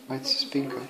Майде се спинка.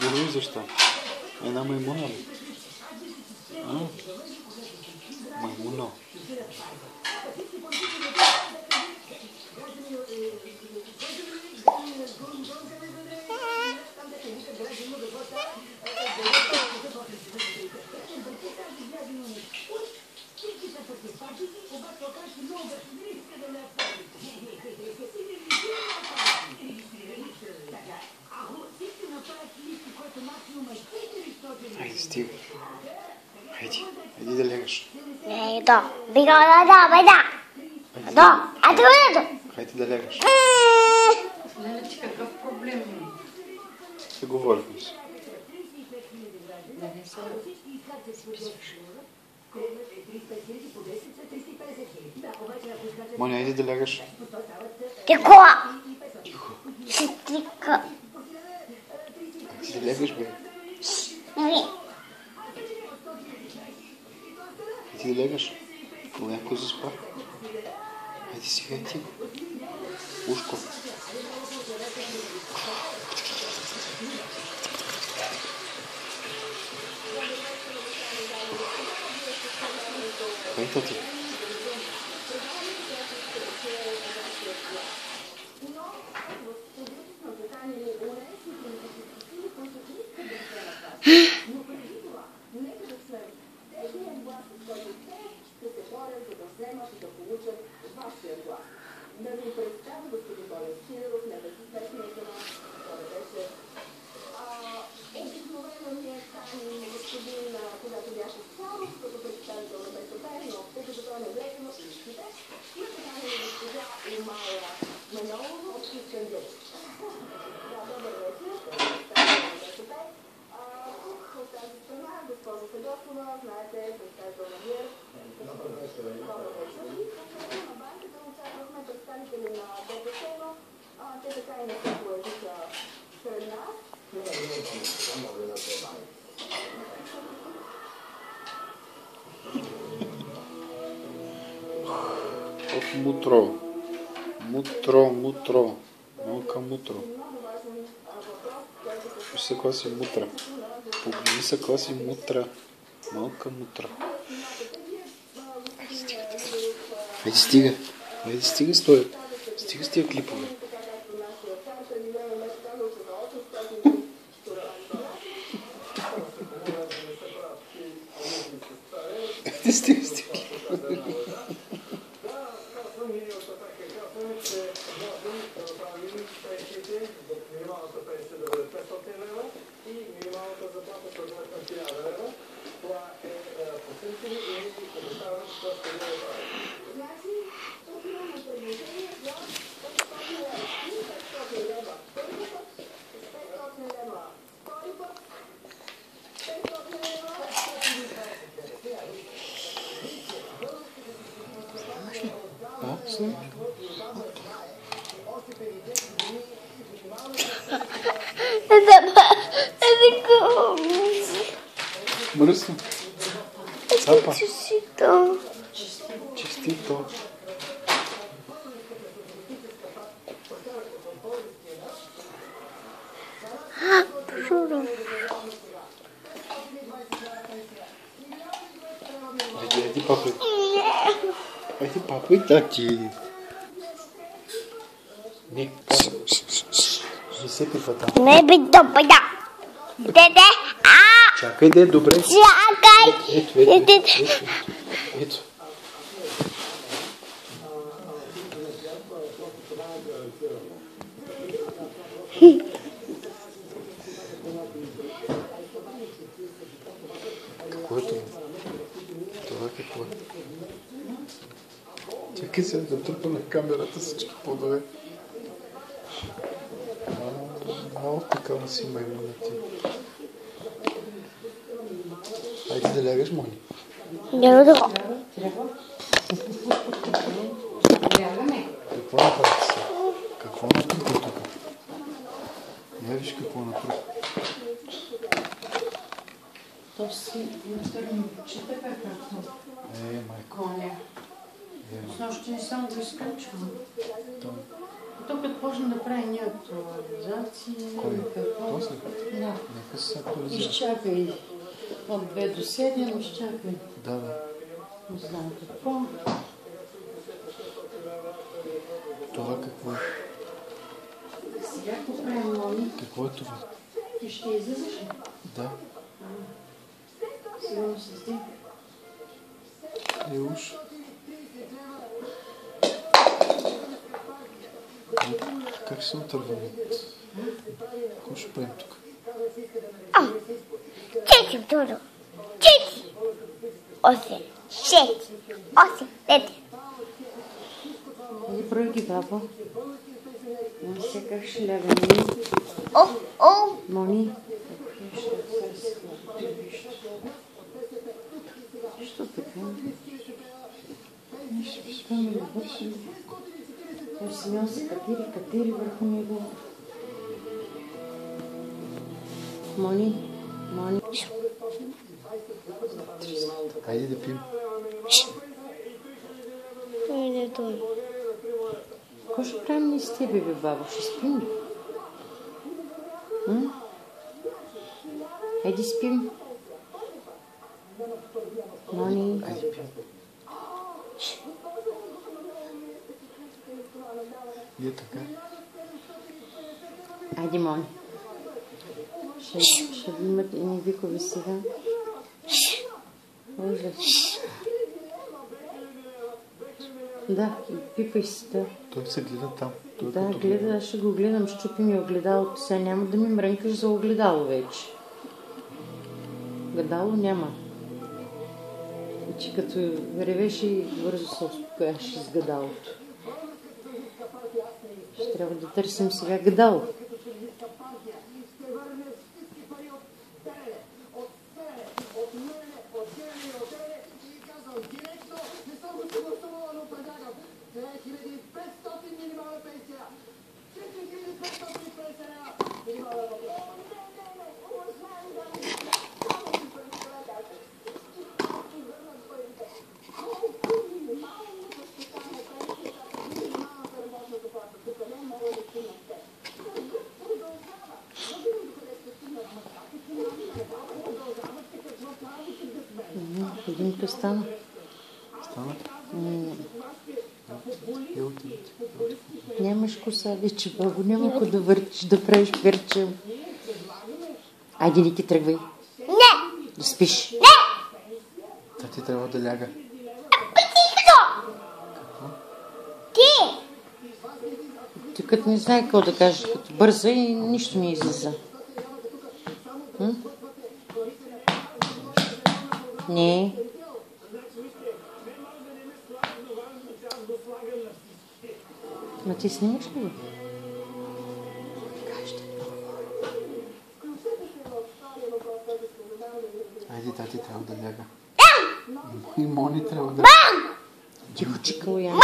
Не вижда защо. Една маймуна ли? Маймуно. Хайде, стига. Хайде да лягаш. Да. Да. Хайде да лягаш. Лелечка, какъв проблем има? Се говорихме си. Не се списваш. Моня, иди да лягаш. Тихо. Тихо. Тихо. Ти да лягаш, бе. Ти да лягаш. Но някой заспа. Хайде сега и ти. Ушко. Хайде ти. Мутро. Мутро. Малка мутро. Виж се каква си мутра. Погледни се каква си мутра. Малка мутра. Айде стига с това. Стига с тия клипове. Айде стига с тия клипове. Мръсно. Цапа. Честито. Честито. Айди, папай. Айди, папай, тати. Не, не се прихвата. Не би добра. Деде, Чакай, де, добре. чакай. Ето. Какво е това? Това какво е? Чакай се да тръпа на камерата всички плодове. Малко такава си маймуна ти. Айде да лягаш, Мони. Няма да го. Какво направи сега? Какво натрупа тук? Я виж какво натрупа. То си чете както Майко. коня. С нощи не само го изключвам. То като почне да прави някакво актуализации, какво. Този? Да. Нека се актуализира. Изчакай от 2 до 7, изчакай. Да. Не знам какво. Това какво е? Сега какво правим, Мони? Какво е това? Ти ще излизаш ли? Да. Сигурно се сти. Уж. Как ще се отърваме? Какво ще правим тук? Чети, Дудо. Чети. 8, 6, 8, 5. И брой ги, баба. Но сега как ще лягаме? О. Мони. Що така? Ще спаме да вършим. Той Симеон се катери върху него. Мони. Хайде да пием. Какво ще правим ние с тебе, бе, бабо? Ще спим ли? Хайде спим. Мони. Хайде пием. И е така. Айде, Мони. Ще имат едни викови сега. Ужас. Да, пипай си, да. Той се гледа там. Да, гледа, аз ще го гледам, щупи ми огледалото. Сега няма да ми мрънкаш за огледало вече. Огледало няма. Че като ревеш и бързо се успокояш с гадалото. Ще трябва да търсим сега гадало. стана. Стана? Нямаш коса вече, бабо. Няма ко да въртиш, да правиш перчем. Айде, Ники, тръгвай. Не! Да спиш. Не! Тати трябва да ляга. Ти! Ти като не знае какво да кажеш, като бърза и нищо не излиза. Не. Ма ти снимаш ли го? Айде, тати трябва да ляга. И Мони трябва да... Тихо, че Калуян.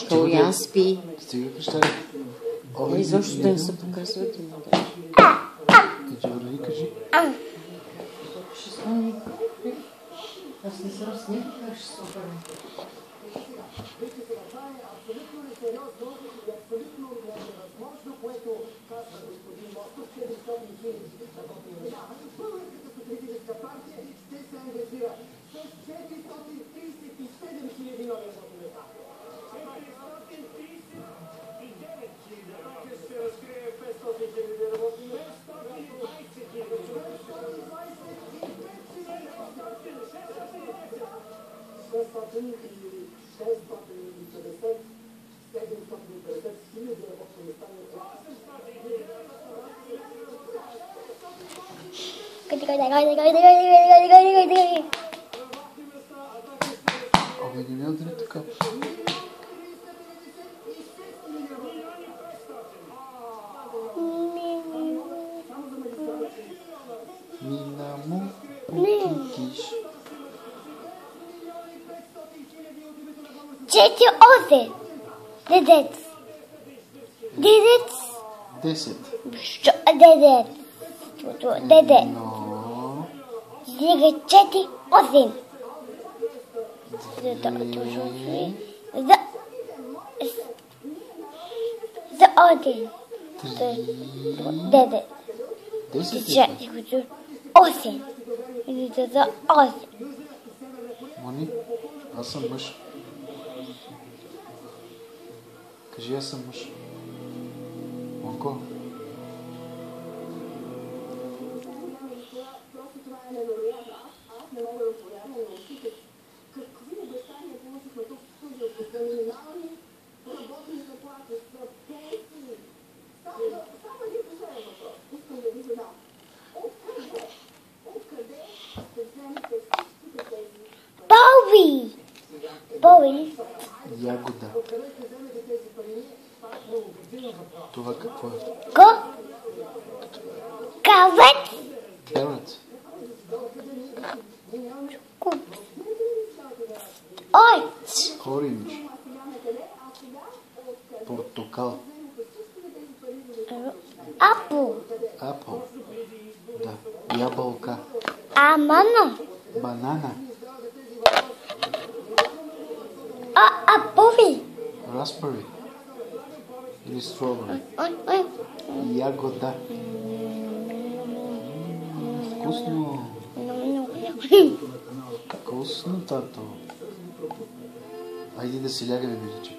Калуян спи. Стига къща. Изобщо да не се показват. Джорджи, кажи. Аз не съм с него, как ще се обърна. Абе, не ми удари така. Мина му покикиш. 4-8. Дедец. Дедец. 10. Дедец. Дедец. Но... Стига 4-8. За 1. Дедец. 10. 8. За 8. Мони, аз съм мъж. Кажи, аз съм мъж. Монко. Боби! Боби! Ягода. Това какво е? Кавет! Carrot. Оранж. Портокал. Апл. Apple. Да. Ябълка. Амана. Банана. Апови. Raspberry. Или strawberry. Ягода. Вкусно. Вкусно, тато. Айде да си лягаме, Величек.